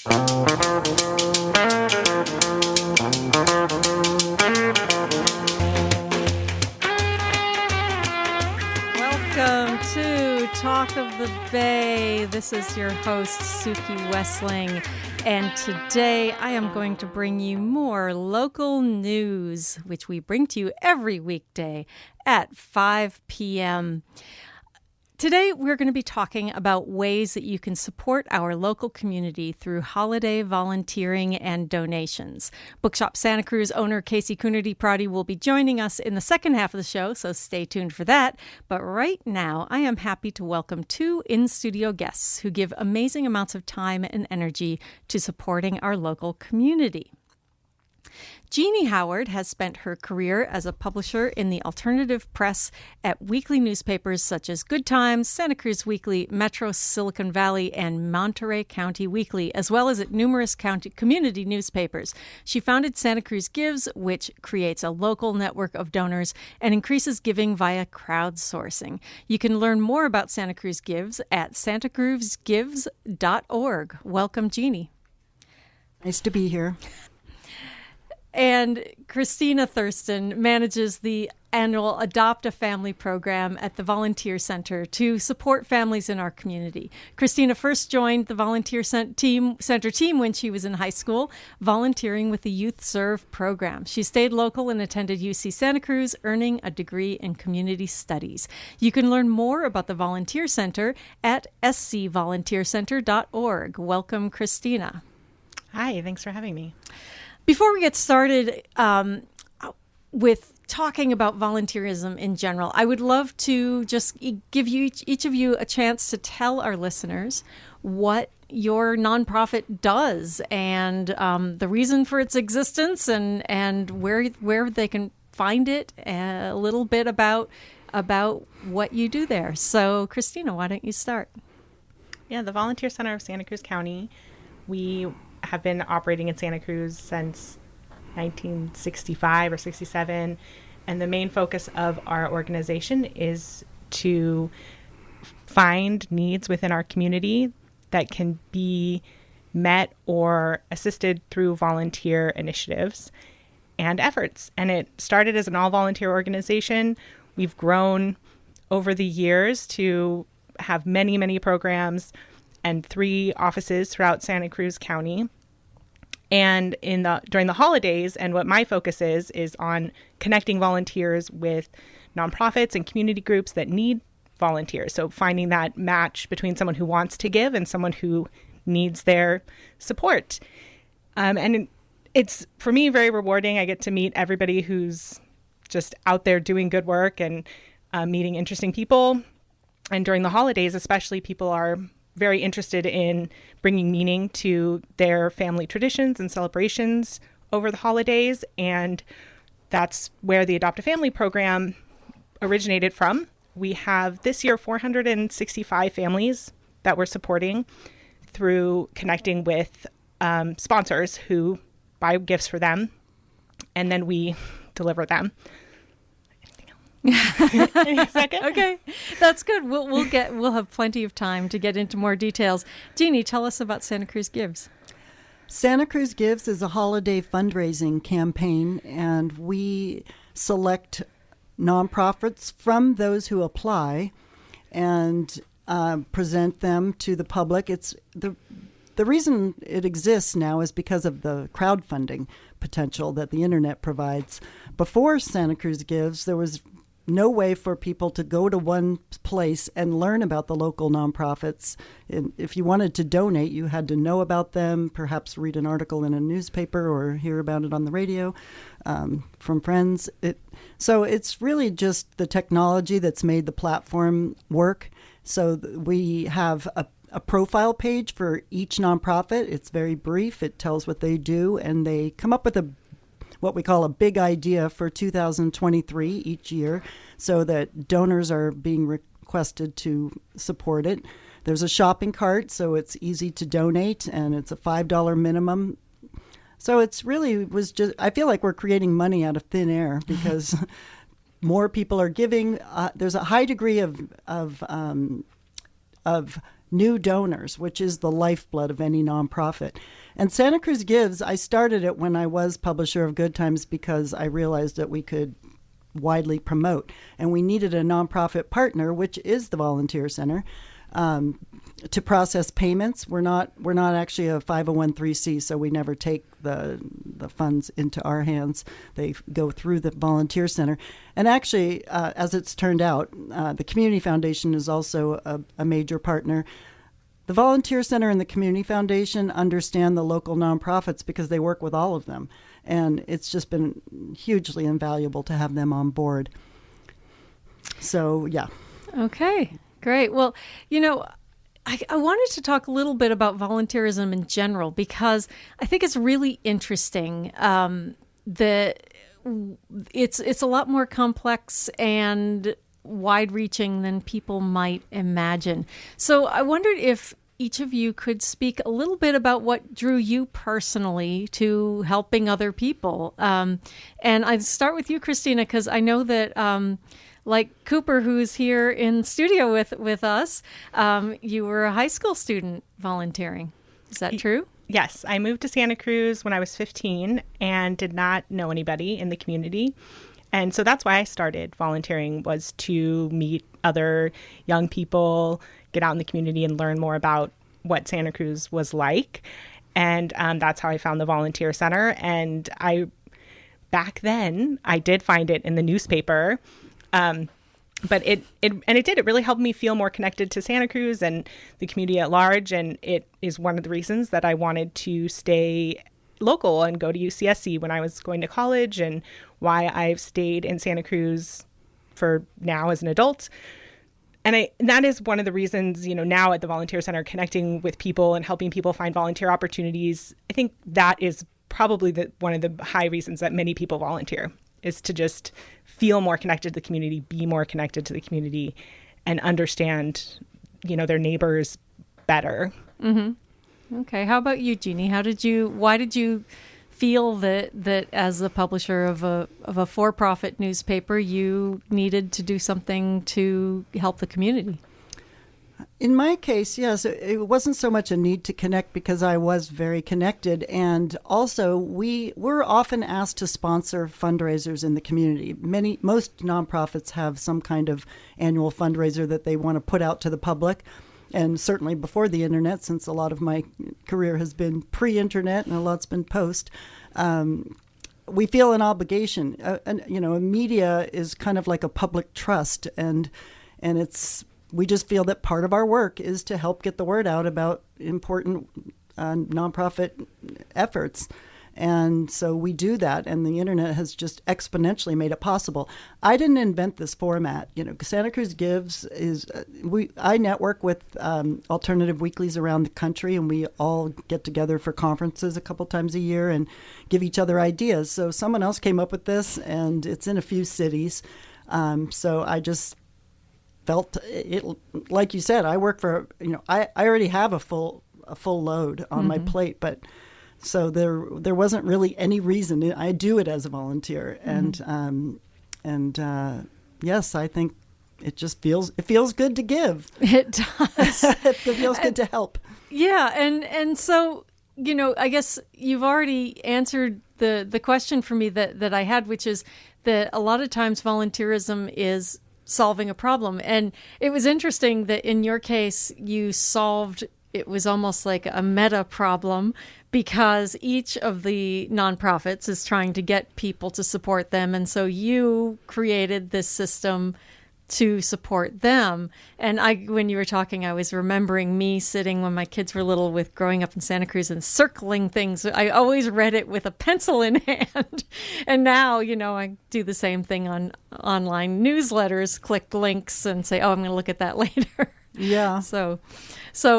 Welcome to Talk of the Bay. This is your host, Suki Wessling, and today I am going to bring you more local news, which we bring to you every weekday at 5 p.m. Today, we're going to be talking about ways that you can support our local community through holiday volunteering and donations. Bookshop Santa Cruz owner Casey Coonerty Protti will be joining us in the second half of the show, so stay tuned for that. But right now, I am happy to welcome two in-studio guests who give amazing amounts of time and energy to supporting our local community. Jeanne Howard has spent her career as a publisher in the alternative press at weekly newspapers such as Good Times, Santa Cruz Weekly, Metro Silicon Valley, and Monterey County Weekly, as well as at numerous community newspapers. She founded Santa Cruz Gives, which creates a local network of donors and increases giving via crowdsourcing. You can learn more about Santa Cruz Gives at santacruzgives.org. Welcome, Jeanne. Nice to be here. And Christina Thurston manages the annual Adopt a Family program at the Volunteer Center to support families in our community. Christina first joined the Volunteer Center team when she was in high school, volunteering with the Youth Serve program. She stayed local and attended UC Santa Cruz, earning a degree in community studies. You can learn more about the Volunteer Center at scvolunteercenter.org. Welcome, Christina. Hi, thanks for having me. Before we get started with talking about volunteerism in general, I would love to just give you each of you a chance to tell our listeners what your nonprofit does and the reason for its existence and where they can find it, a little bit about what you do there. So, Christina, why don't you start? Yeah, the Volunteer Center of Santa Cruz County, we have been operating in Santa Cruz since 1965 or 67, and the main focus of our organization is to find needs within our community that can be met or assisted through volunteer initiatives and efforts. And it started as an all-volunteer organization. We've grown over the years to have many, many programs and 3 offices throughout Santa Cruz County. And during the holidays, and what my focus is on connecting volunteers with nonprofits and community groups that need volunteers. So finding that match between someone who wants to give and someone who needs their support. And it's, for me, very rewarding. I get to meet everybody who's just out there doing good work and meeting interesting people. And during the holidays, especially, people are very interested in bringing meaning to their family traditions and celebrations over the holidays. And that's where the Adopt a Family program originated from. We have this year 465 families that we're supporting through connecting with sponsors who buy gifts for them, and then we deliver them. Second? Okay, that's good. We'll have plenty of time to get into more details. Jeanne, tell us about Santa Cruz Gives. Santa Cruz Gives is a holiday fundraising campaign, and we select nonprofits from those who apply and present them to the public. It's the reason it exists now is because of the crowdfunding potential that the internet provides. Before Santa Cruz Gives, there was no way for people to go to one place and learn about the local nonprofits. And if you wanted to donate, you had to know about them, perhaps read an article in a newspaper or hear about it on the radio from friends. So it's really just the technology that's made the platform work. So we have a profile page for each nonprofit. It's very brief. It tells what they do, and they come up with what we call a big idea for 2023 each year, so that donors are being requested to support it. There's a shopping cart, so it's easy to donate, and it's a $5 minimum. So I feel like we're creating money out of thin air because more people are giving. There's a high degree of new donors, which is the lifeblood of any nonprofit. And Santa Cruz Gives, I started it when I was publisher of Good Times because I realized that we could widely promote. And we needed a nonprofit partner, which is the Volunteer Center, to process payments. We're not actually a 501(c), so we never take the funds into our hands. They go through the Volunteer Center. And actually, as it's turned out, the Community Foundation is also a major partner. The Volunteer Center and the Community Foundation understand the local nonprofits because they work with all of them. And it's just been hugely invaluable to have them on board. So, yeah. Okay, great. Well, I wanted to talk a little bit about volunteerism in general because I think it's really interesting that it's a lot more complex and wide-reaching than people might imagine. So I wondered if each of you could speak a little bit about what drew you personally to helping other people. And I'd start with you, Christina, because I know that like Cooper, who's here in studio with us, you were a high school student volunteering. Is that true? Yes. I moved to Santa Cruz when I was 15 and did not know anybody in the community. And so that's why I started volunteering, was to meet other young people, get out in the community and learn more about what Santa Cruz was like. And that's how I found the Volunteer Center. And back then, I did find it in the newspaper. But it really helped me feel more connected to Santa Cruz and the community at large. And it is one of the reasons that I wanted to stay local and go to UCSC when I was going to college, and why I've stayed in Santa Cruz for now as an adult. And that is one of the reasons, now at the Volunteer Center, connecting with people and helping people find volunteer opportunities. I think that is probably one of the high reasons that many people volunteer, is to just feel more connected to the community, be more connected to the community, and understand, their neighbors better. Mm-hmm. Okay. How about you, Jeanne? Why did you feel that as the publisher of a for-profit newspaper, you needed to do something to help the community? In my case, yes, it wasn't so much a need to connect because I was very connected. And also, we're often asked to sponsor fundraisers in the community. Most nonprofits have some kind of annual fundraiser that they want to put out to the public. And certainly before the internet, since a lot of my career has been pre-internet and a lot's been post, we feel an obligation. Media is kind of like a public trust, and we just feel that part of our work is to help get the word out about important nonprofit efforts. And so we do that, and the internet has just exponentially made it possible. I didn't invent this format. Santa Cruz Gives I network with alternative weeklies around the country, and we all get together for conferences a couple times a year and give each other ideas. So someone else came up with this, and it's in a few cities. So I just felt it, like you said, I work for, I already have a full load on my plate, but so there wasn't really any reason. I do it as a volunteer, and yes, I think it feels good to give. It does. It feels good to help. Yeah, and so I guess you've already answered the question for me that I had, which is that a lot of times volunteerism is solving a problem, and it was interesting that in your case you solved. It was almost like a meta problem because each of the nonprofits is trying to get people to support them. And so you created this system to support them. And when you were talking, I was remembering me sitting when my kids were little with growing up in Santa Cruz and circling things. I always read it with a pencil in hand. And now, I do the same thing on online newsletters, click links and say, oh, I'm going to look at that later. Yeah. So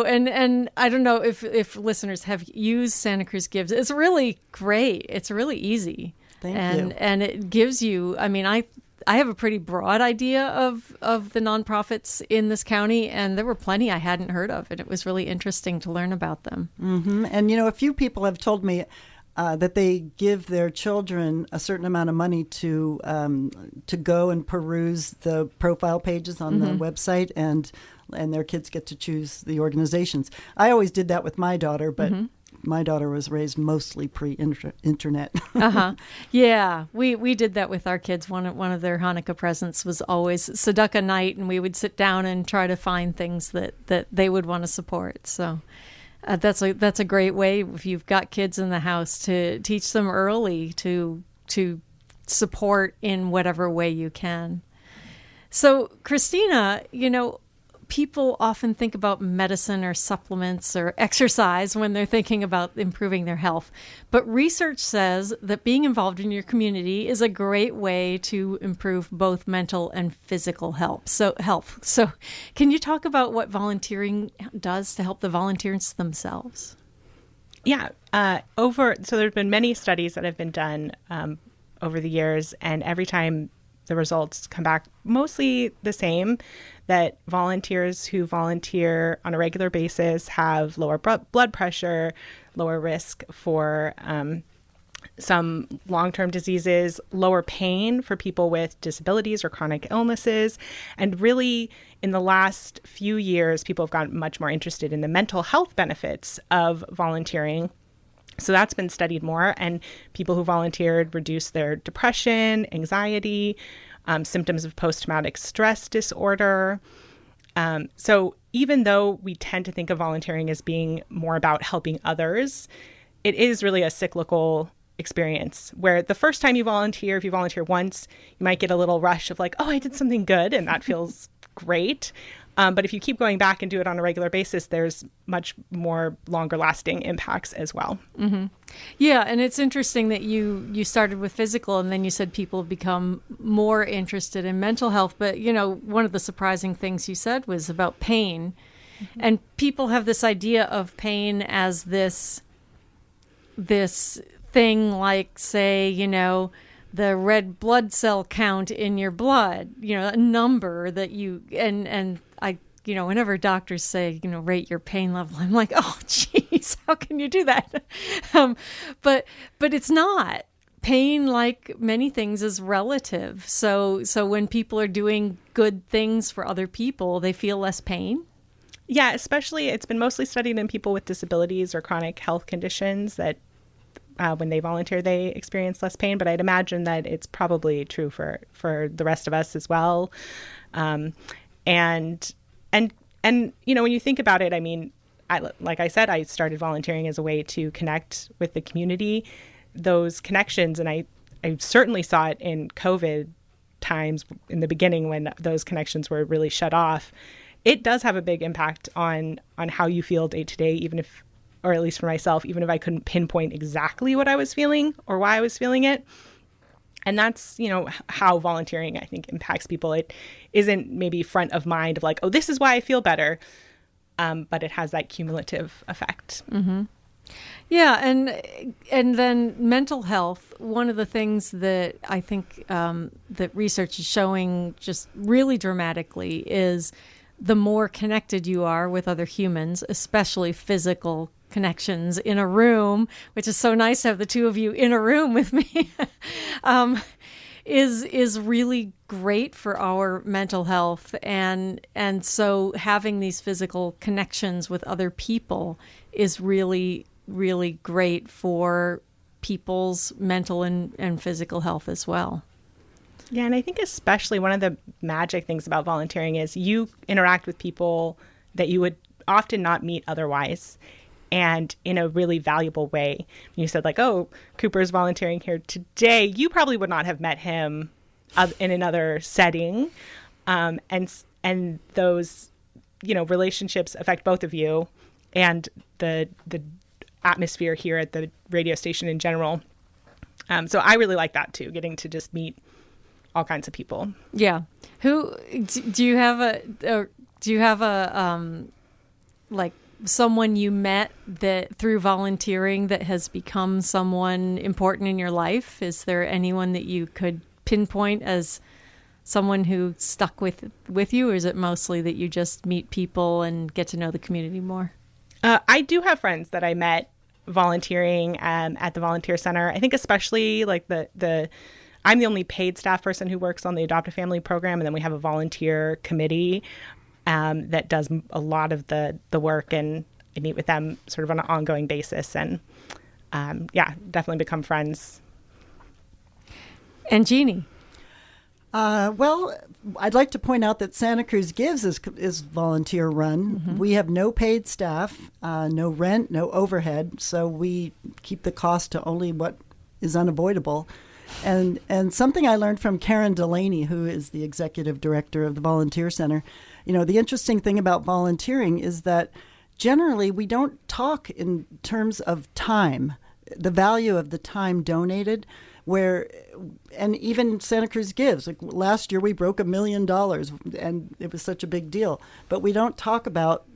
and I don't know if listeners have used Santa Cruz Gives. It's really great. It's really easy. Thank you. And it gives you, I have a pretty broad idea of the nonprofits in this county, and there were plenty I hadn't heard of, and it was really interesting to learn about them. Mm-hmm. And, a few people have told me, that they give their children a certain amount of money to go and peruse the profile pages on the website, and their kids get to choose the organizations. I always did that with my daughter, but my daughter was raised mostly pre-internet. Yeah, we did that with our kids. One of their Hanukkah presents was always tzedakah night, and we would sit down and try to find things that they would want to support. So that's a great way, if you've got kids in the house, to teach them early to support in whatever way you can. So, Christina, people often think about medicine or supplements or exercise when they're thinking about improving their health. But research says that being involved in your community is a great way to improve both mental and physical health. So can you talk about what volunteering does to help the volunteers themselves? Yeah. So there's been many studies that have been done over the years, and every time the results come back mostly the same, that volunteers who volunteer on a regular basis have lower blood pressure, lower risk for some long-term diseases, lower pain for people with disabilities or chronic illnesses. And really, in the last few years, people have gotten much more interested in the mental health benefits of volunteering. So that's been studied more, and people who volunteered reduced their depression, anxiety, symptoms of post-traumatic stress disorder. So even though we tend to think of volunteering as being more about helping others, it is really a cyclical experience where the first time you volunteer, if you volunteer once, you might get a little rush of like, oh, I did something good, and that feels great. But if you keep going back and do it on a regular basis, there's much more longer lasting impacts as well. Mm-hmm. Yeah. And it's interesting that you started with physical, and then you said people have become more interested in mental health. But, one of the surprising things you said was about pain. Mm-hmm. And people have this idea of pain as this thing like, say, the red blood cell count in your blood, a number that you, and I, whenever doctors say, rate your pain level, I'm like, oh, geez, how can you do that? But it's not. Pain, like many things, is relative. So when people are doing good things for other people, they feel less pain. Yeah, especially it's been mostly studied in people with disabilities or chronic health conditions that when they volunteer, they experience less pain. But I'd imagine that it's probably true for the rest of us as well. And when you think about it, I mean, like I said, I started volunteering as a way to connect with the community, those connections. And I certainly saw it in COVID times in the beginning when those connections were really shut off. It does have a big impact on how you feel day to day, even if, or at least for myself, even if I couldn't pinpoint exactly what I was feeling or why I was feeling it. And that's, how volunteering, I think, impacts people. It isn't maybe front of mind of like, oh, this is why I feel better. But it has that cumulative effect. Mm-hmm. Yeah. And then mental health, one of the things that I think that research is showing just really dramatically is the more connected you are with other humans, especially physical connections in a room, which is so nice to have the two of you in a room with me, is really great for our mental health. And so having these physical connections with other people is really, really great for people's mental and physical health as well. Yeah, and I think especially one of the magic things about volunteering is you interact with people that you would often not meet otherwise, and in a really valuable way. You said like, oh, Cooper's volunteering here today. You probably would not have met him in another setting. And those, relationships affect both of you and the atmosphere here at the radio station in general. So I really like that too, getting to just meet all kinds of people. Yeah. Do you have a like someone you met that through volunteering that has become someone important in your life? Is there anyone that you could pinpoint as someone who stuck with you, or is it mostly that you just meet people and get to know the community more? I do have friends that I met volunteering at the volunteer center. I think especially like I'm the only paid staff person who works on the Adopt a Family program, and then we have a volunteer committee that does a lot of the work, and I meet with them sort of on an ongoing basis, and definitely become friends. And Jeannie? Well, I'd like to point out that Santa Cruz Gives is volunteer run. Mm-hmm. We have no paid staff, no rent, no overhead, so we keep the cost to only what is unavoidable. And something I learned from Karen Delaney, who is the executive director of the Volunteer Center, the interesting thing about volunteering is that generally we don't talk in terms of time, the value of the time donated, and even Santa Cruz Gives. Like last year we broke $1 million, and it was such a big deal. But we don't talk about,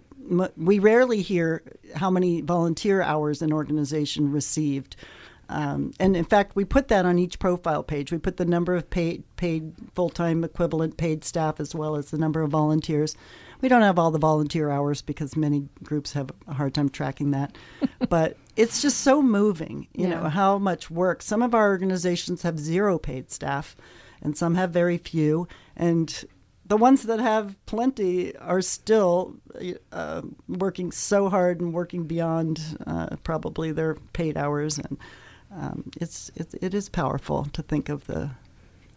we rarely hear how many volunteer hours an organization received. And in fact, we put that on each profile page. We put the number of paid full-time equivalent paid staff as well as the number of volunteers. We don't have all the volunteer hours because many groups have a hard time tracking that. But it's just so moving, you know, how much work. Some of our organizations have 0 paid staff, and some have very few. And the ones that have plenty are still working so hard and working beyond probably their paid hours. And it is powerful to think of the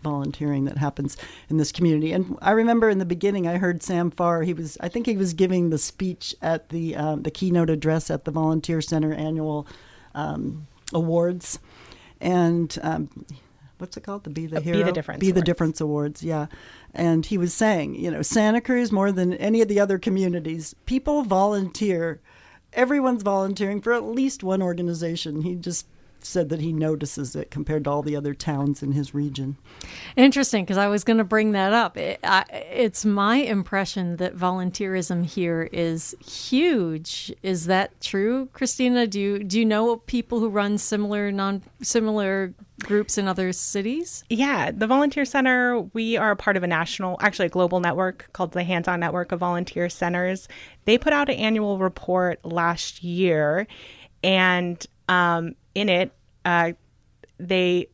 volunteering that happens in this community. And I remember in the beginning, I heard Sam Farr. I think he was giving the speech at the keynote address at the Volunteer Center annual awards, and what's it called? The Be the Hero, Be the Difference, Be the Difference Awards. Yeah, and he was saying, Santa Cruz, more than any of the other communities, people volunteer. Everyone's volunteering for at least one organization. He just said that he notices it compared to all the other towns in his region. Interesting, because I was going to bring that up. It's my impression that volunteerism here is huge. Is that true, Christina? Do you know people who run similar groups in other cities? Yeah, the Volunteer Center, we are a part of a global network called the Hands-On Network of Volunteer Centers. They put out an annual report last year, and in it, Santa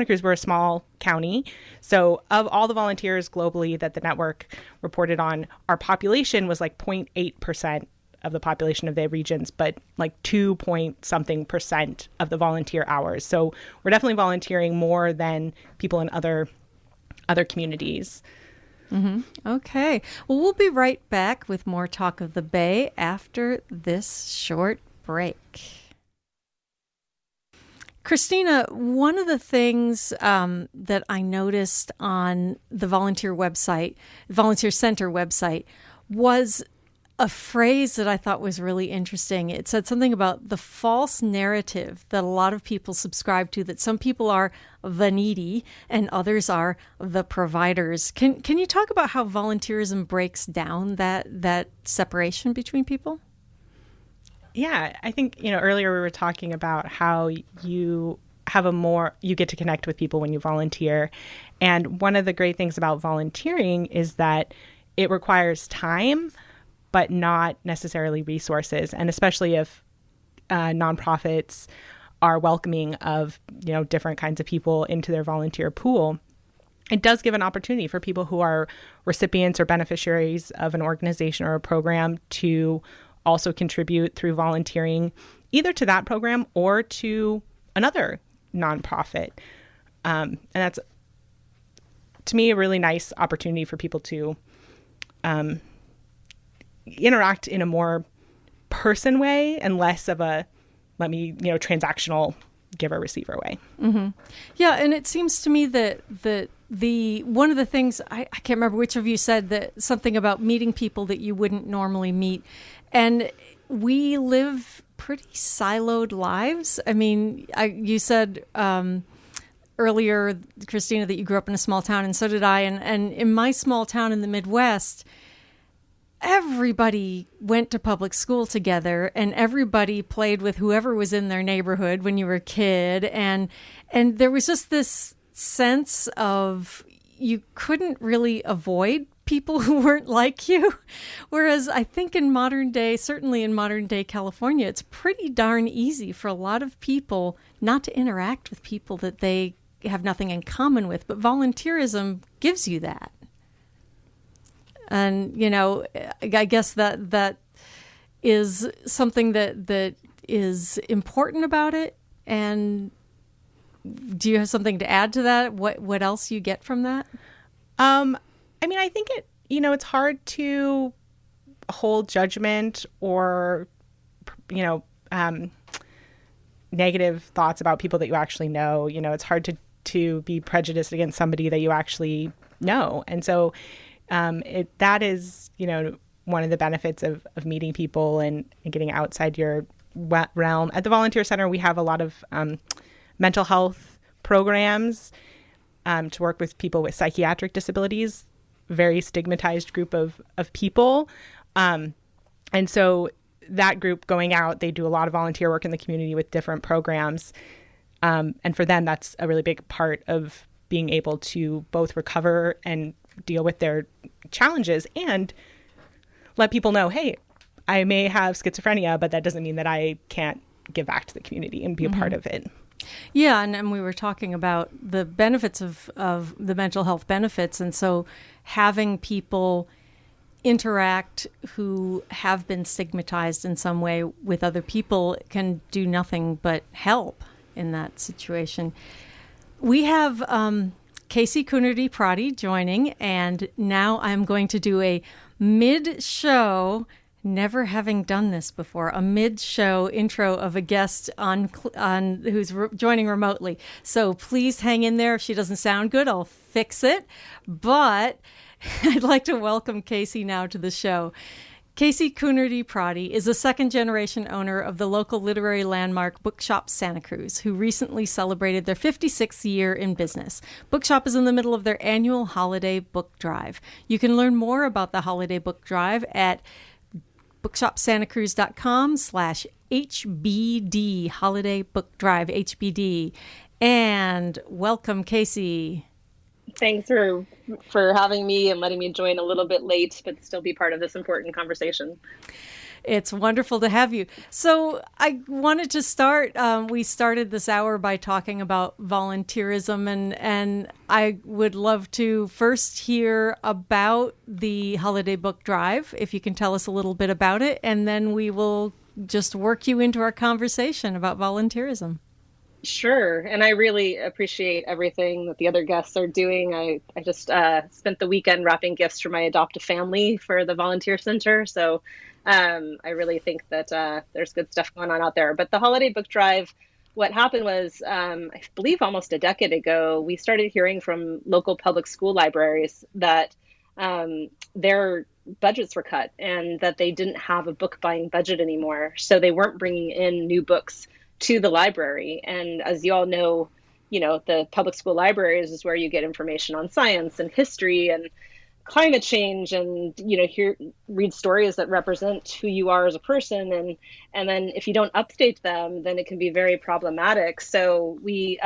Cruz, we're a small county. So of all the volunteers globally that the network reported on, our population was like 0.8% of the population of their regions, but like 2-point-something% of the volunteer hours. So we're definitely volunteering more than people in other communities. Mm-hmm. Okay. Well, we'll be right back with more Talk of the Bay after this short break. Christina, one of the things that I noticed on the Volunteer Center website, was a phrase that I thought was really interesting. It said something about the false narrative that a lot of people subscribe to, that some people are the needy and others are the providers. Can you talk about how volunteerism breaks down that separation between people? Yeah, I think, earlier we were talking about how you get to connect with people when you volunteer. And one of the great things about volunteering is that it requires time, but not necessarily resources. And especially if nonprofits are welcoming of, different kinds of people into their volunteer pool, it does give an opportunity for people who are recipients or beneficiaries of an organization or a program to also contribute through volunteering, either to that program or to another nonprofit. And that's, to me, a really nice opportunity for people to interact in a more person way and less of a transactional giver-receiver way. Mm-hmm. Yeah, and it seems to me that the one of the things, I can't remember which of you said that something about meeting people that you wouldn't normally meet. And we live pretty siloed lives. I mean, you said earlier, Christina, that you grew up in a small town, and so did I. And in my small town in the Midwest, everybody went to public school together, and everybody played with whoever was in their neighborhood when you were a kid. And there was just this sense of you couldn't really avoid people who weren't like you. Whereas I think in modern day, certainly in modern day California, it's pretty darn easy for a lot of people not to interact with people that they have nothing in common with. But volunteerism gives you that. And, I guess that is something that is important about it. And do you have something to add to that? What else you get from that? I think it's hard to hold judgment or, negative thoughts about people that you actually know. It's hard to be prejudiced against somebody that you actually know. And so that is, one of the benefits of meeting people and getting outside your realm. At the Volunteer Center, we have a lot of mental health programs to work with people with psychiatric disabilities, very stigmatized group of people. And so that group going out, they do a lot of volunteer work in the community with different programs. And for them, that's a really big part of being able to both recover and deal with their challenges and let people know, hey, I may have schizophrenia, but that doesn't mean that I can't give back to the community and be a part of it. Yeah, and we were talking about the benefits of the mental health benefits. And so having people interact who have been stigmatized in some way with other people can do nothing but help in that situation. We have Casey Coonerty Protti joining, and now I'm going to do a mid-show, never having done this before, a mid-show intro of a guest on who's joining remotely. So please hang in there. If she doesn't sound good, I'll fix it. But I'd like to welcome Casey now to the show. Casey Coonerty Protti is a second-generation owner of the local literary landmark Bookshop Santa Cruz, who recently celebrated their 56th year in business. Bookshop is in the middle of their annual holiday book drive. You can learn more about the holiday book drive at bookshopsantacruz.com/HBD, Holiday Book Drive, HBD. And welcome, Casey. Thanks for having me and letting me join a little bit late, but still be part of this important conversation. It's wonderful to have you. So I wanted to start, we started this hour by talking about volunteerism, and I would love to first hear about the Holiday Book Drive, if you can tell us a little bit about it, and then we will just work you into our conversation about volunteerism. Sure. And I really appreciate everything that the other guests are doing. I just spent the weekend wrapping gifts for my adoptive family for the Volunteer Center. So I really think that there's good stuff going on out there. But the Holiday Book Drive, what happened was, I believe almost a decade ago, we started hearing from local public school libraries that their budgets were cut and that they didn't have a book buying budget anymore. So they weren't bringing in new books to the library. And as you all know, the public school libraries is where you get information on science and history and climate change and, read stories that represent who you are as a person. And then if you don't update them, then it can be very problematic. So we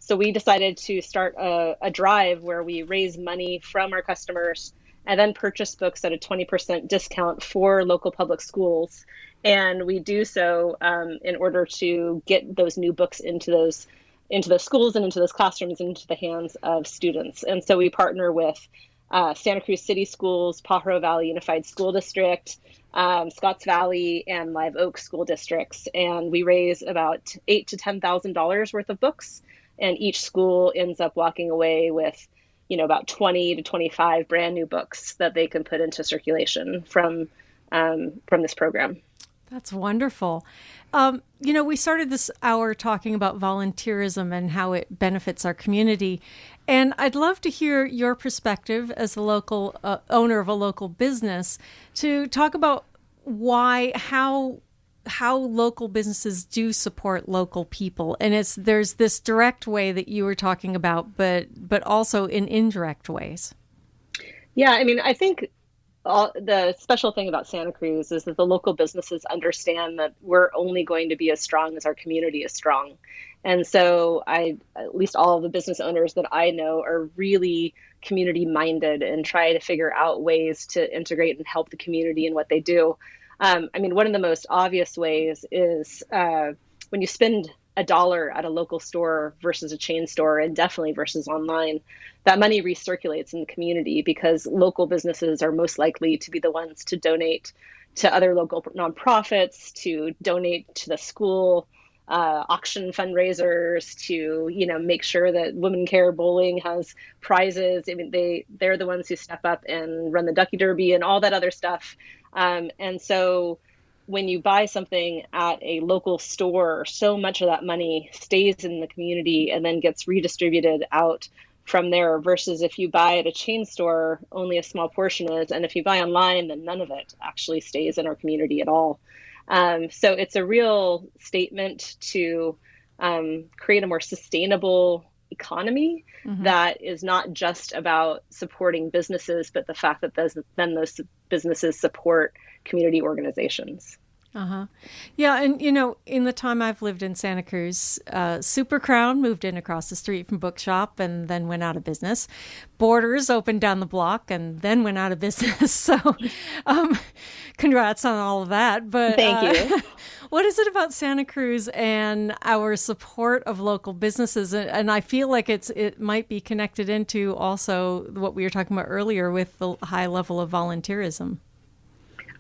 decided to start a drive where we raise money from our customers and then purchase books at a 20% discount for local public schools. And we do so in order to get those new books into those schools and into those classrooms and into the hands of students. And so we partner with Santa Cruz City Schools, Pajaro Valley Unified School District, Scotts Valley, and Live Oak School Districts. And we raise about $8,000 to $10,000 worth of books. And each school ends up walking away with about 20 to 25 brand new books that they can put into circulation from this program. That's wonderful. We started this hour talking about volunteerism and how it benefits our community. And I'd love to hear your perspective as a local owner of a local business to talk about how local businesses do support local people. And there's this direct way that you were talking about, but also in indirect ways. Yeah, I think the special thing about Santa Cruz is that the local businesses understand that we're only going to be as strong as our community is strong. And so at least all of the business owners that I know are really community minded and try to figure out ways to integrate and help the community in what they do. I mean, one of the most obvious ways is when you spend $1 at a local store versus a chain store, and definitely versus online, that money recirculates in the community because local businesses are most likely to be the ones to donate to other local nonprofits, to donate to the school, auction fundraisers, to make sure that Women Care Bowling has prizes. I mean, they're the ones who step up and run the Ducky Derby and all that other stuff. And so when you buy something at a local store, so much of that money stays in the community and then gets redistributed out from there, versus if you buy at a chain store, only a small portion is. And if you buy online, then none of it actually stays in our community at all. So it's a real statement to create a more sustainable economy that is not just about supporting businesses, but the fact that those businesses support community organizations. Yeah, and in the time I've lived in Santa Cruz, Super Crown moved in across the street from Bookshop and then went out of business. Borders opened down the block and then went out of business. So, congrats on all of that. But thank you. What is it about Santa Cruz and our support of local businesses? And I feel like it might be connected into also what we were talking about earlier with the high level of volunteerism.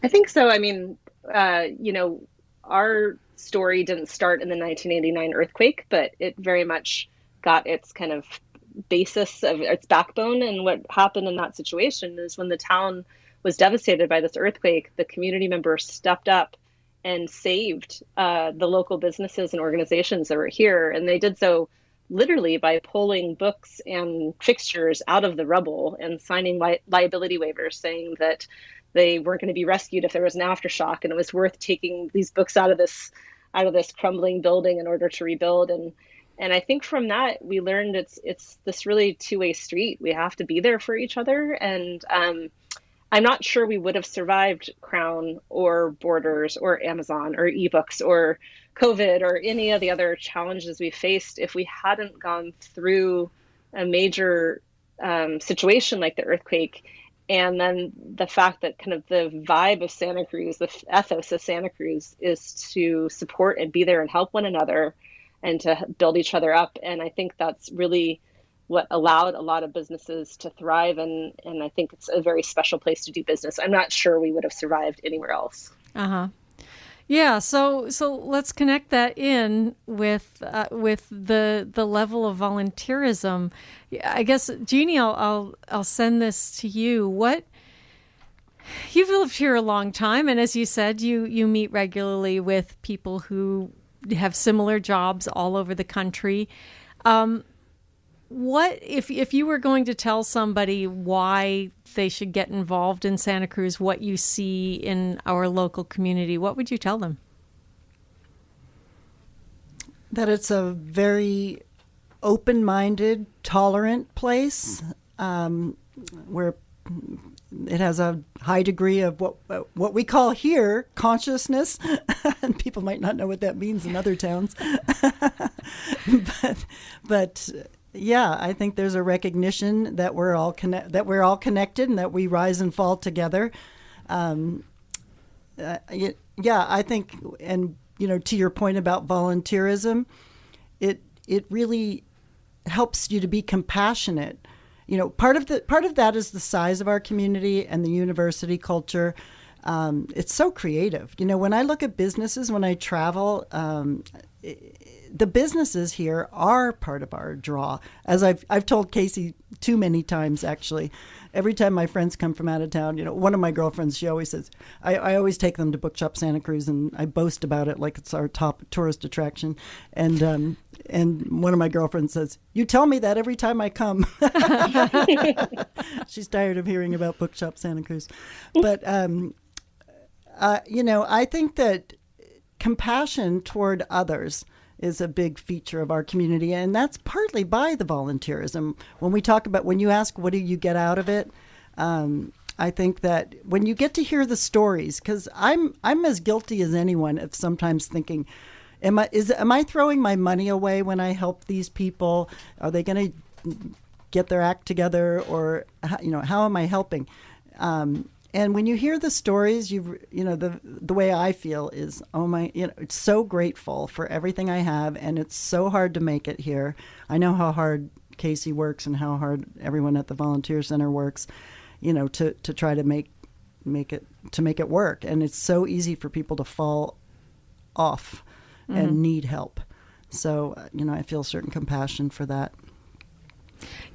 I think so. I mean, our story didn't start in the 1989 earthquake, but it very much got its kind of basis of its backbone. And what happened in that situation is when the town was devastated by this earthquake, the community members stepped up and saved the local businesses and organizations that were here. And they did so literally by pulling books and fixtures out of the rubble and signing liability waivers saying that they weren't going to be rescued if there was an aftershock, and it was worth taking these books out of this crumbling building in order to rebuild. And I think from that we learned it's this really two-way street. We have to be there for each other, and I'm not sure we would have survived Crown or Borders or Amazon or ebooks or COVID or any of the other challenges we faced if we hadn't gone through a major situation like the earthquake. And then the fact that kind of the vibe of Santa Cruz, the ethos of Santa Cruz, is to support and be there and help one another and to build each other up. And I think that's really what allowed a lot of businesses to thrive. And I think it's a very special place to do business. I'm not sure we would have survived anywhere else. Yeah, so let's connect that in with the level of volunteerism. I guess, Jeanne, I'll send this to you. You've lived here a long time, and as you said, you meet regularly with people who have similar jobs all over the country. What if you were going to tell somebody why they should get involved in Santa Cruz, what you see in our local community, what would you tell them? That it's a very open-minded, tolerant place where it has a high degree of what we call here consciousness, and people might not know what that means in other towns, but. Yeah, I think there's a recognition that we're all connected and that we rise and fall together. I think, and to your point about volunteerism, it really helps you to be compassionate. Part of that is the size of our community and the university culture. It's so creative. When I look at businesses, when I travel, the businesses here are part of our draw. As I've told Casey too many times, actually. Every time my friends come from out of town, one of my girlfriends, she always says, I always take them to Bookshop Santa Cruz, and I boast about it like it's our top tourist attraction. And one of my girlfriends says, you tell me that every time I come. She's tired of hearing about Bookshop Santa Cruz. But, I think that compassion toward others is a big feature of our community, and that's partly by the volunteerism. When you ask what do you get out of it, I think that when you get to hear the stories, because I'm as guilty as anyone of sometimes thinking, am I throwing my money away when I help these people? Are they going to get their act together, or how am I helping? And when you hear the stories, the way I feel is, it's so grateful for everything I have, and it's so hard to make it here. I know how hard Casey works and how hard everyone at the Volunteer Center works, to try to make it work. And it's so easy for people to fall off and need help. So, I feel a certain compassion for that.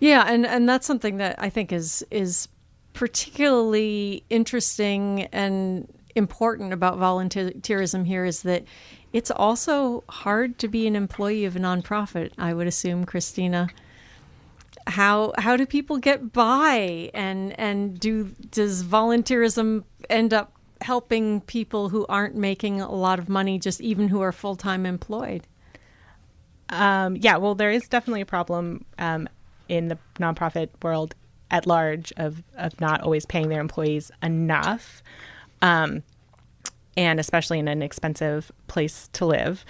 Yeah, and that's something that I think is particularly interesting and important about volunteerism here, is that it's also hard to be an employee of a nonprofit, I would assume, Christina. How do people get by, and does volunteerism end up helping people who aren't making a lot of money, just even who are full-time employed? Well, there is definitely a problem in the nonprofit world at large of not always paying their employees enough, and especially in an expensive place to live.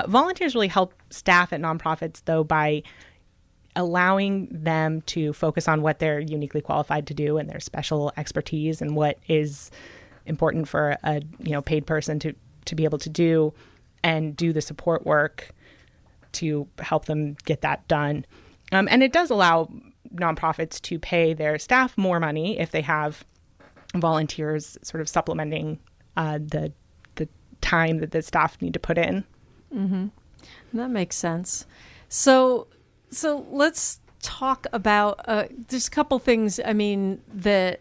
Volunteers really help staff at nonprofits, though, by allowing them to focus on what they're uniquely qualified to do and their special expertise and what is important for a paid person to be able to do, and do the support work to help them get that done. And it does allow nonprofits to pay their staff more money if they have volunteers sort of supplementing the time that the staff need to put in. Mm-hmm. That makes sense. So let's talk about there's a couple things, that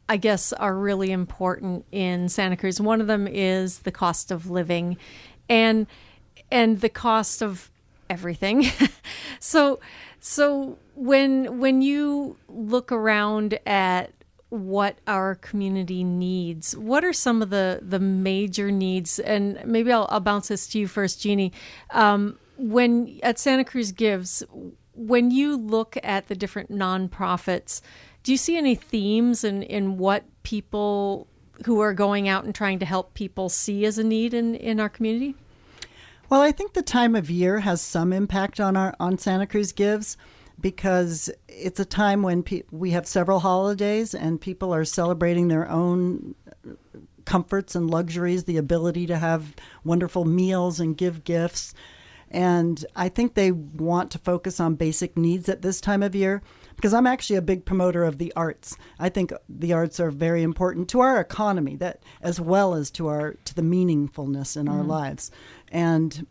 I guess are really important in Santa Cruz. One of them is the cost of living and the cost of everything. So when you look around at what our community needs, what are some of the major needs? And maybe I'll bounce this to you first, Jeanne. When at Santa Cruz Gives, when you look at the different nonprofits, do you see any themes in what people who are going out and trying to help people see as a need in our community? Well, I think the time of year has some impact on Santa Cruz Gives, because it's a time when we have several holidays and people are celebrating their own comforts and luxuries, the ability to have wonderful meals and give gifts. And I think they want to focus on basic needs at this time of year, because I'm actually a big promoter of the arts. I think the arts are very important to our economy, that as well as to the meaningfulness in our lives. And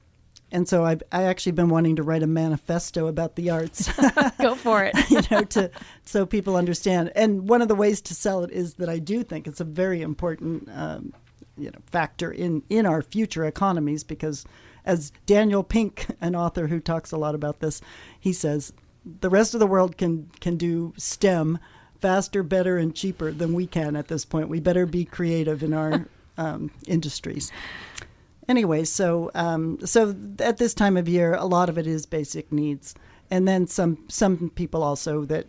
so I actually been wanting to write a manifesto about the arts. Go for it. So people understand. And one of the ways to sell it is that I do think it's a very important factor in our future economies, because as Daniel Pink, an author who talks a lot about this, he says, the rest of the world can do STEM faster, better, and cheaper than we can at this point. We better be creative in our industries. Anyway, so at this time of year, a lot of it is basic needs. And then some people also that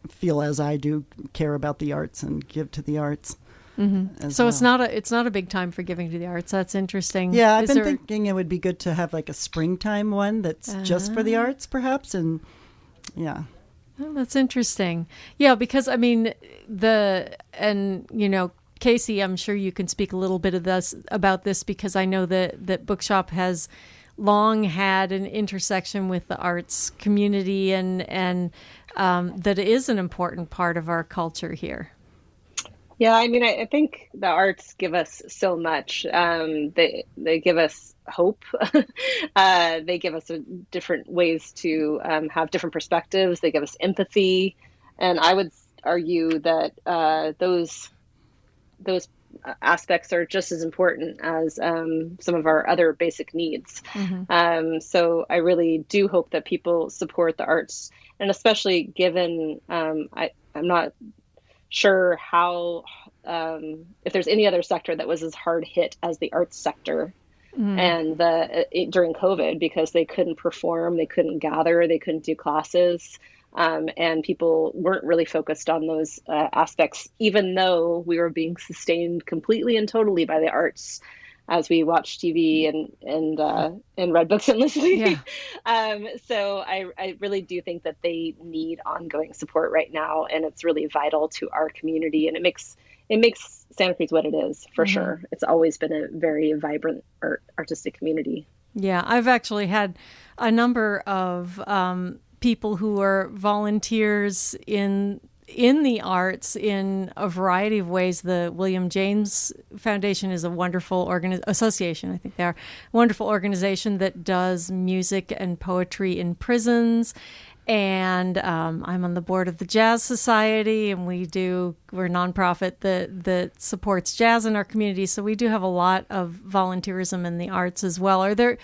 feel, as I do, care about the arts and give to the arts. Mm-hmm. So well. It's not a big time for giving to the arts. That's interesting. Yeah, I've been thinking it would be good to have like a springtime one that's just for the arts, perhaps. And yeah. Oh, that's interesting. Yeah, because Casey, I'm sure you can speak a little bit about this, because I know that Bookshop has long had an intersection with the arts community, and that is an important part of our culture here. Yeah, I think the arts give us so much. They give us hope. They give us different ways to have different perspectives. They give us empathy, and I would argue that those aspects are just as important as some of our other basic needs. Mm-hmm. So I really do hope that people support the arts, and especially given I'm not sure how if there's any other sector that was as hard hit as the arts sector. Mm-hmm. And during COVID, because they couldn't perform, they couldn't gather, they couldn't do classes. And people weren't really focused on those aspects, even though we were being sustained completely and totally by the arts. as we watch TV and read books endlessly. Yeah. So I really do think that they need ongoing support right now, and it's really vital to our community, and it makes Santa Cruz what it is, for sure. It's always been a very vibrant artistic community. Yeah, I've actually had a number of people who are volunteers in the arts in a variety of ways. The William James Foundation is a wonderful association. I think they are a wonderful organization that does music and poetry in prisons. And I'm on the board of the Jazz Society, and we're a nonprofit that supports jazz in our community. So we do have a lot of volunteerism in the arts as well. Are there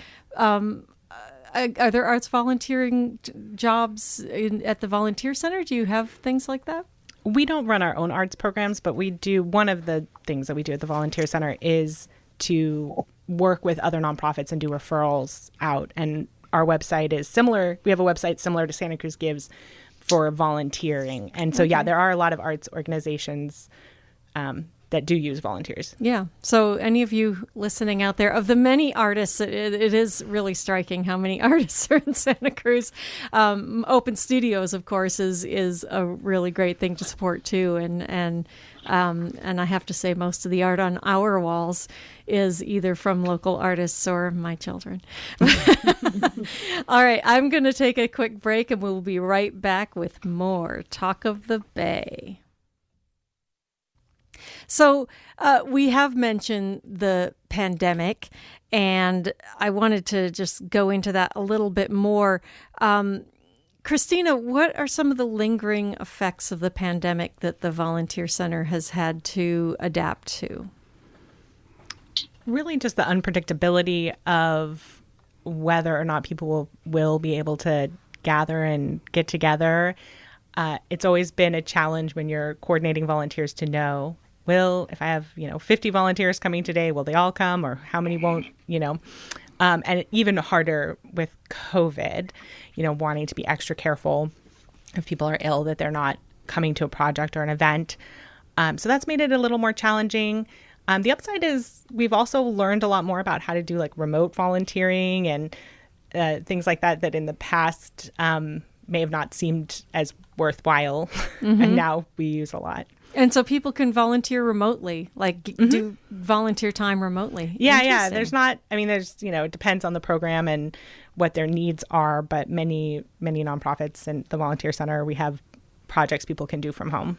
arts volunteering jobs at the Volunteer Center? Do you have things like that? We don't run our own arts programs, but we do. One of the things that we do at the Volunteer Center is to work with other nonprofits and do referrals out. And our website is similar. We have a website similar to Santa Cruz Gives for volunteering. And so, yeah, there are a lot of arts organizations that do use volunteers. Yeah. So any of you listening out there, of the many artists, it is really striking how many artists are in Santa Cruz. Open Studios, of course, is a really great thing to support too. And I have to say, most of the art on our walls is either from local artists or my children. All right, I'm going to take a quick break, and we'll be right back with more Talk of the Bay. So we have mentioned the pandemic, and I wanted to just go into that a little bit more. Christina, what are some of the lingering effects of the pandemic that the Volunteer Center has had to adapt to? Really just the unpredictability of whether or not people will be able to gather and get together. It's always been a challenge when you're coordinating volunteers to know, if I have, 50 volunteers coming today, will they all come, or how many won't, and even harder with COVID, wanting to be extra careful if people are ill, that they're not coming to a project or an event. So that's made it a little more challenging. The upside is we've also learned a lot more about how to do like remote volunteering and things like that in the past may have not seemed as worthwhile. And now we use a lot. And so people can volunteer remotely, do volunteer time remotely. Yeah. There's it depends on the program and what their needs are, but many nonprofits and the Volunteer Center, we have projects people can do from home.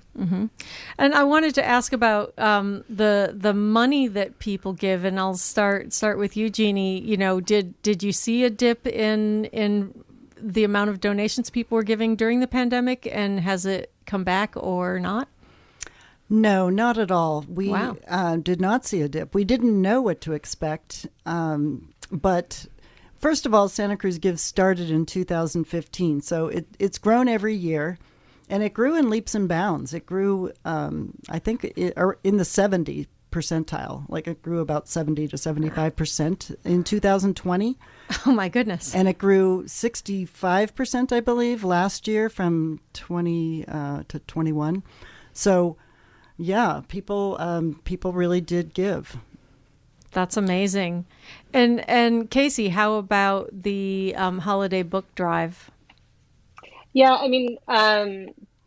And I wanted to ask about the money that people give, and I'll start with you, Jeanne. Did you see a dip in the amount of donations people were giving during the pandemic, and has it come back or not? No, not at all. We Wow. Did not see a dip. We didn't know what to expect. But first of all, Santa Cruz Gives started in 2015. So it's grown every year, and it grew in leaps and bounds. It grew, I think, in the 70 percentile. Like it grew about 70 to 75% in 2020. Oh, my goodness. And it grew 65%, I believe, last year from 20 to 21. So yeah, people really did give. That's amazing. And Casey, how about the holiday book drive? Yeah,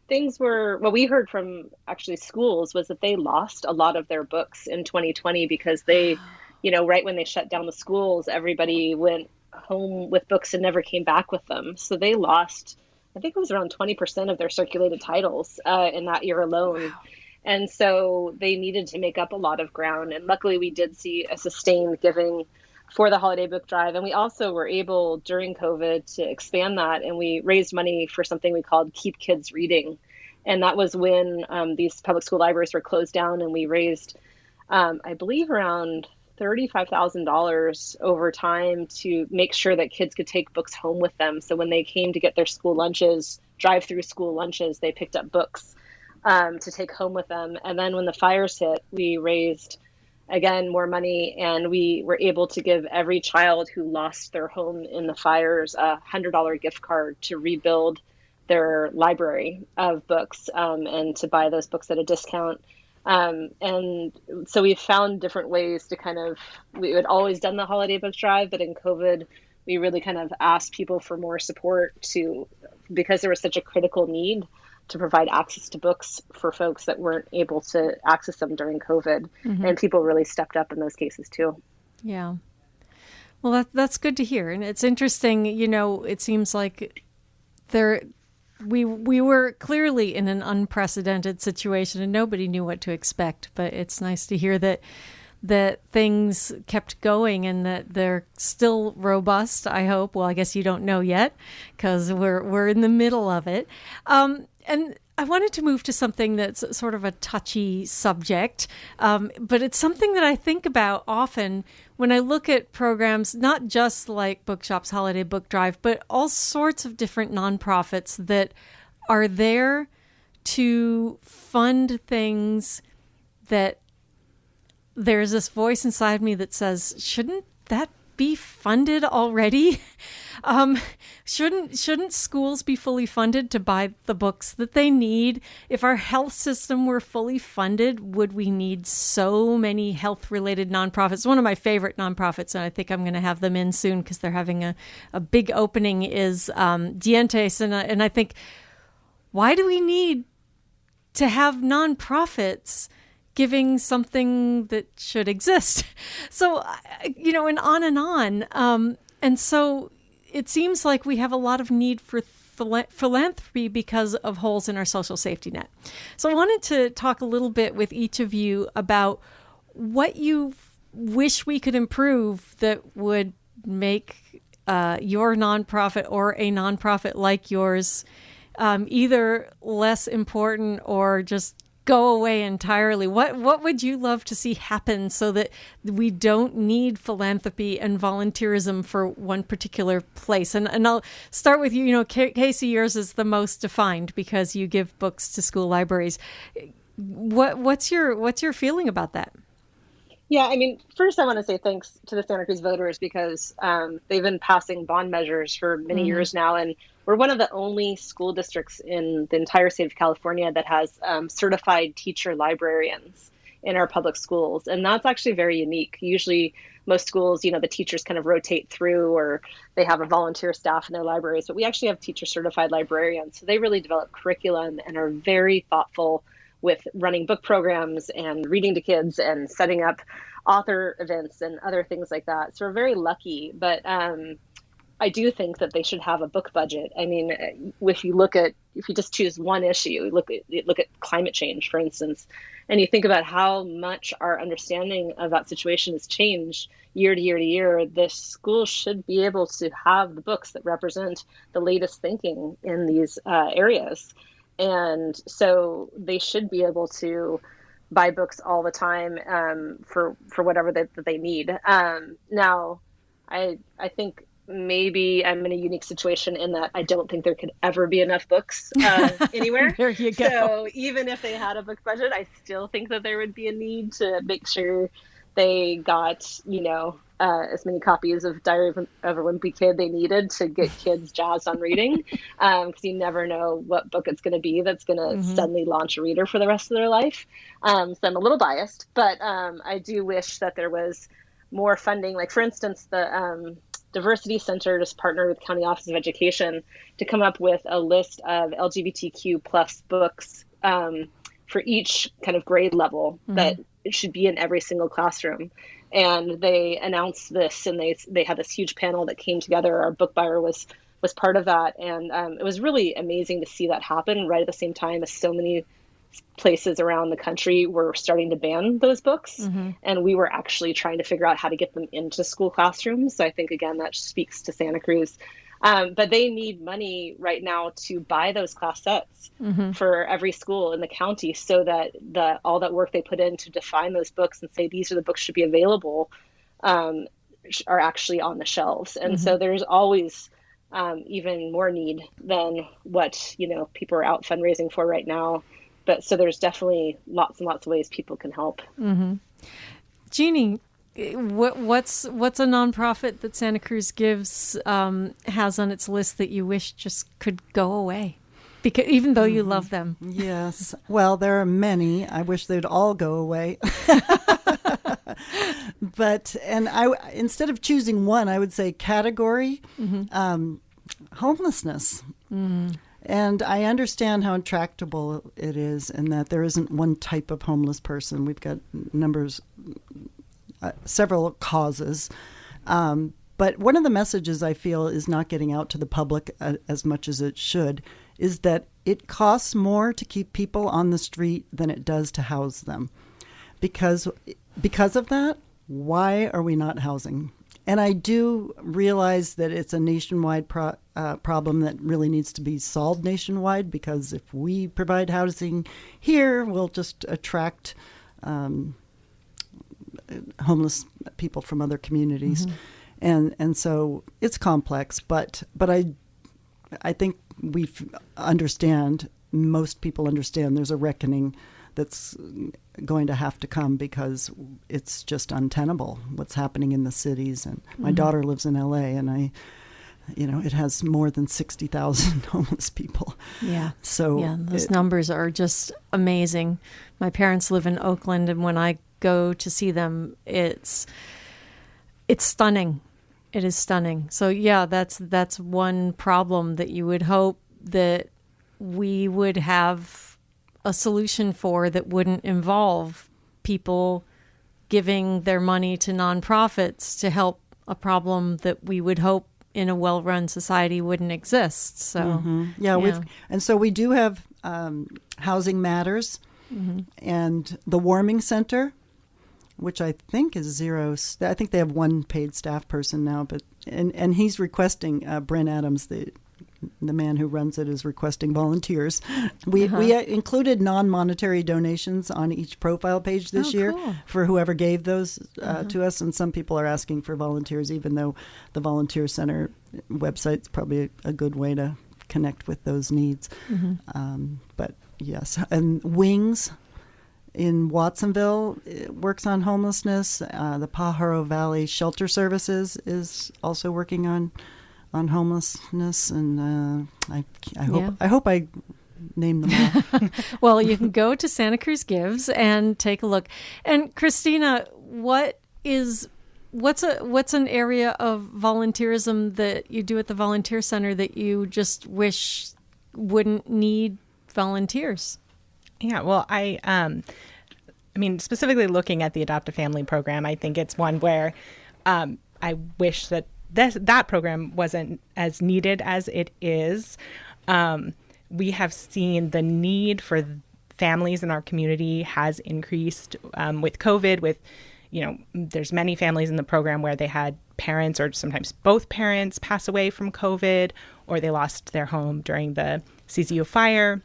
things were, what we heard from actually schools was that they lost a lot of their books in 2020 because they, right when they shut down the schools, everybody went home with books and never came back with them. So they lost, I think it was around 20% of their circulated titles in that year alone. Wow. And so they needed to make up a lot of ground. And luckily we did see a sustained giving for the holiday book drive. And we also were able during COVID to expand that. And we raised money for something we called Keep Kids Reading. And that was when these public school libraries were closed down. And we raised, I believe, around $35,000 over time to make sure that kids could take books home with them. So when they came to get their school lunches, drive-through school lunches, they picked up books to take home with them. And then when the fires hit, we raised, again, more money, and we were able to give every child who lost their home in the fires a $100 gift card to rebuild their library of books and to buy those books at a discount. And so we've found different ways to we had always done the holiday book drive, but in COVID, we really kind of asked people for more support because there was such a critical need to provide access to books for folks that weren't able to access them during COVID. And people really stepped up in those cases too. Yeah. Well, that's good to hear. And it's interesting, it seems like we were clearly in an unprecedented situation and nobody knew what to expect, but it's nice to hear that things kept going and that they're still robust, I hope. Well, I guess you don't know yet because we're in the middle of it. And I wanted to move to something that's sort of a touchy subject, but it's something that I think about often when I look at programs, not just like Bookshop's Holiday Book Drive, but all sorts of different nonprofits that are there to fund things that there's this voice inside me that says, shouldn't that be funded already? Shouldn't schools be fully funded to buy the books that they need? If our health system were fully funded, would we need so many health-related nonprofits? One of my favorite nonprofits, and I think I'm going to have them in soon because they're having a big opening, is Dientes. And I think, why do we need to have nonprofits giving something that should exist? So, and on and on. And so it seems like we have a lot of need for philanthropy because of holes in our social safety net. So I wanted to talk a little bit with each of you about what you wish we could improve that would make your nonprofit or a nonprofit like yours either less important or just go away entirely. What would you love to see happen so that we don't need philanthropy and volunteerism for one particular place? And I'll start with you. Casey, yours is the most defined because you give books to school libraries. What's your feeling about that? Yeah, I mean, first I want to say thanks to the Santa Cruz voters because they've been passing bond measures for many years now, and we're one of the only school districts in the entire state of California that has certified teacher librarians in our public schools, and that's actually very unique. Usually most schools, the teachers kind of rotate through or they have a volunteer staff in their libraries, but we actually have teacher certified librarians. So they really develop curriculum and are very thoughtful with running book programs and reading to kids and setting up author events and other things like that. So we're very lucky, but I do think that they should have a book budget. I mean, if you just choose one issue, look at climate change, for instance, and you think about how much our understanding of that situation has changed year to year to year, the school should be able to have the books that represent the latest thinking in these areas. And so they should be able to buy books all the time for whatever that they need. Now, I think maybe I'm in a unique situation in that I don't think there could ever be enough books anywhere. There you go. So even if they had a book budget, I still think that there would be a need to make sure they got, as many copies of Diary of a Wimpy Kid they needed to get kids jazzed on reading, because you never know what book it's going to be that's going to suddenly launch a reader for the rest of their life. So I'm a little biased, but I do wish that there was more funding. Like, for instance, the Diversity Center just partnered with County Office of Education to come up with a list of LGBTQ plus books for each kind of grade level that it should be in every single classroom. And they announced this, and they had this huge panel that came together. Our book buyer was part of that, and it was really amazing to see that happen right at the same time as so many places around the country were starting to ban those books, and we were actually trying to figure out how to get them into school classrooms. So I think, again, that speaks to Santa Cruz. But they need money right now to buy those class sets for every school in the county, so that all that work they put in to define those books and say these are the books should be available are actually on the shelves. And so there's always even more need than what people are out fundraising for right now. But so there's definitely lots and lots of ways people can help. Jeanne, what's a nonprofit that Santa Cruz Gives has on its list that you wish just could go away? because even though you love them. Yes. Well, there are many. I wish they'd all go away. But, and instead of choosing one, I would say category, homelessness. And I understand how intractable it is, and that there isn't one type of homeless person. We've got several causes. But one of the messages I feel is not getting out to the public as much as it should is that it costs more to keep people on the street than it does to house them. Because of that, why are we not housing? And I do realize that it's a nationwide problem that really needs to be solved nationwide, because if we provide housing here, we'll just attract homeless people from other communities. And so it's complex, but I think most people understand there's a reckoning that's going to have to come, because it's just untenable what's happening in the cities. And my daughter lives in LA, and it has more than 60,000 homeless people. Yeah. So yeah, those numbers are just amazing. My parents live in Oakland, and when I go to see them, it's stunning. It is stunning. So yeah, that's one problem that you would hope that we would have a solution for, that wouldn't involve people giving their money to nonprofits to help a problem that we would hope in a well-run society wouldn't exist. So so we do have Housing Matters and the Warming Center, which I think is zero. I think they have one paid staff person now, but and he's requesting Brent Adams, the man who runs it, is requesting volunteers. We included non-monetary donations on each profile page this year for whoever gave those to us, and some people are asking for volunteers, even though the Volunteer Center website's probably a good way to connect with those needs. But yes, and Wings in Watsonville works on homelessness. The Pajaro Valley Shelter Services is also working on homelessness, and I hope I name them all. Well, you can go to Santa Cruz Gives and take a look. And Christina, what's an area of volunteerism that you do at the Volunteer Center that you just wish wouldn't need volunteers? Yeah, well, I mean, specifically looking at the Adopt a Family program, I think it's one where I wish that that program wasn't as needed as it is. We have seen the need for families in our community has increased with COVID. There's many families in the program where they had parents or sometimes both parents pass away from COVID, or they lost their home during the CZU fire.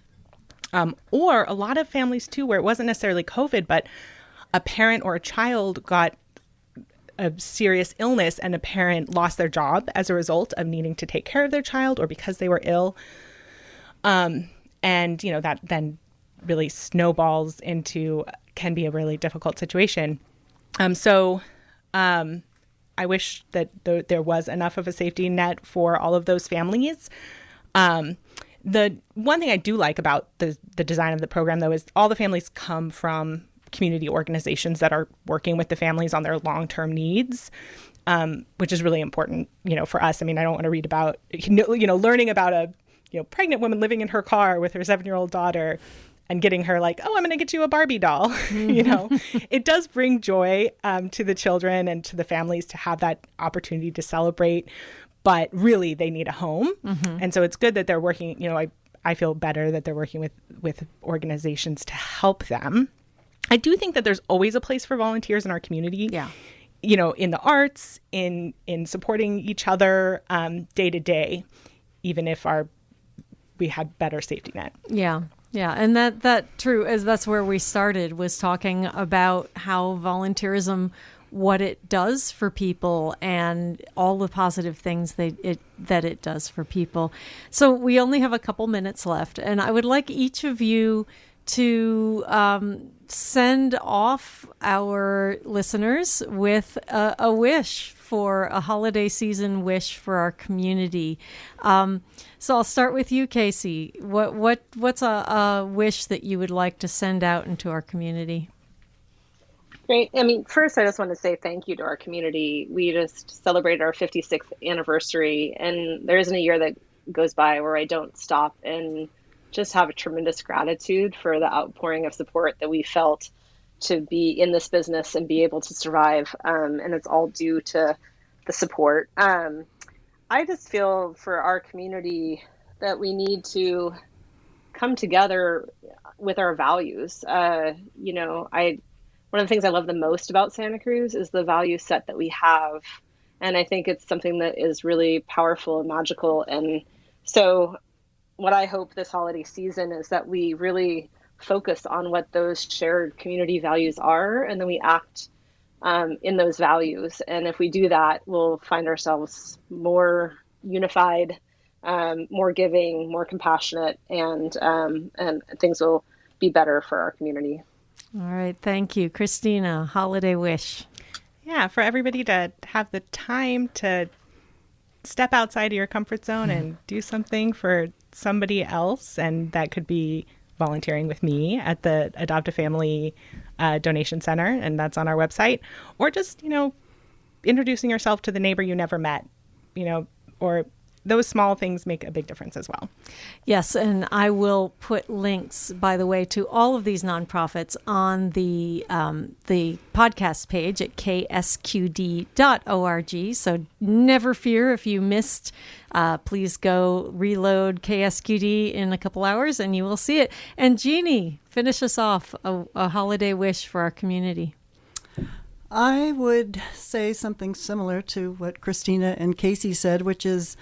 Or a lot of families, too, where it wasn't necessarily COVID, but a parent or a child got a serious illness and a parent lost their job as a result of needing to take care of their child or because they were ill. And, that then really snowballs into can be a really difficult situation. So I wish that there was enough of a safety net for all of those families. The one thing I do like about the design of the program, though, is all the families come from community organizations that are working with the families on their long-term needs, which is really important, for us. I mean, I don't want to read about, learning about a, pregnant woman living in her car with her 7-year-old daughter and getting her like, oh, I'm going to get you a Barbie doll. It does bring joy to the children and to the families to have that opportunity to celebrate. But really, they need a home. And so it's good that they're working, I feel better that they're working with organizations to help them. I do think that there's always a place for volunteers in our community. Yeah. In the arts, in supporting each other day to day, even if we had better safety net. Yeah. Yeah. And that true, as that's where we started, was talking about how volunteerism, what it does for people and all the positive things that it does for people. So we only have a couple minutes left, and I would like each of you to send off our listeners with a wish for a holiday season wish for our community. So I'll start with you, Casey. What's a wish that you would like to send out into our community? Great. I mean, first, I just want to say thank you to our community. We just celebrated our 56th anniversary, and there isn't a year that goes by where I don't stop and just have a tremendous gratitude for the outpouring of support that we felt to be in this business and be able to survive. And it's all due to the support. I just feel for our community that we need to come together with our values. One of the things I love the most about Santa Cruz is the value set that we have. And I think it's something that is really powerful and magical. And so what I hope this holiday season is that we really focus on what those shared community values are, and then we act in those values. And if we do that, we'll find ourselves more unified, more giving, more compassionate, and things will be better for our community. All right. Thank you. Christina, holiday wish. Yeah, for everybody to have the time to step outside of your comfort zone and do something for somebody else. And that could be volunteering with me at the Adopt a Family Donation Center, and that's on our website. Or just, introducing yourself to the neighbor you never met, or those small things make a big difference as well. Yes, and I will put links, by the way, to all of these nonprofits on the podcast page at ksqd.org. So never fear if you missed. Please go reload KSQD in a couple hours and you will see it. And Jeanne, finish us off a holiday wish for our community. I would say something similar to what Christina and Casey said, which is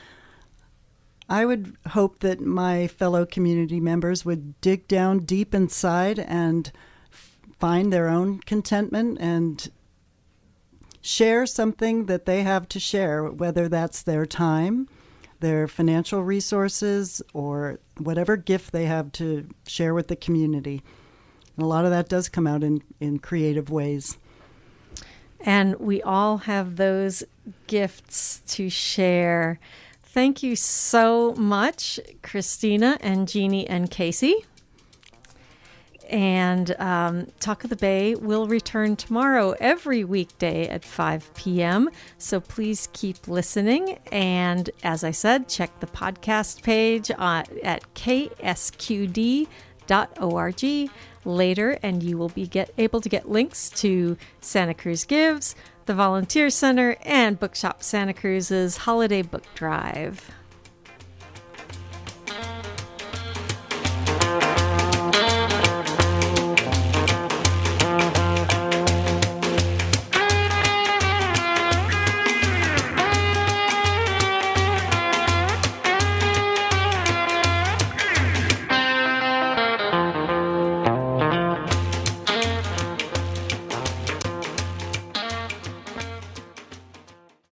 I would hope that my fellow community members would dig down deep inside and find their own contentment and share something that they have to share, whether that's their time, their financial resources, or whatever gift they have to share with the community. And a lot of that does come out in creative ways. And we all have those gifts to share. Thank you so much, Christina and Jeanne and Casey. And Talk of the Bay will return tomorrow every weekday at 5 p.m. So please keep listening. And as I said, check the podcast page at ksqd.org later, and you will be able to get links to Santa Cruz Gives, the Volunteer Center, and Bookshop Santa Cruz's Holiday Book Drive.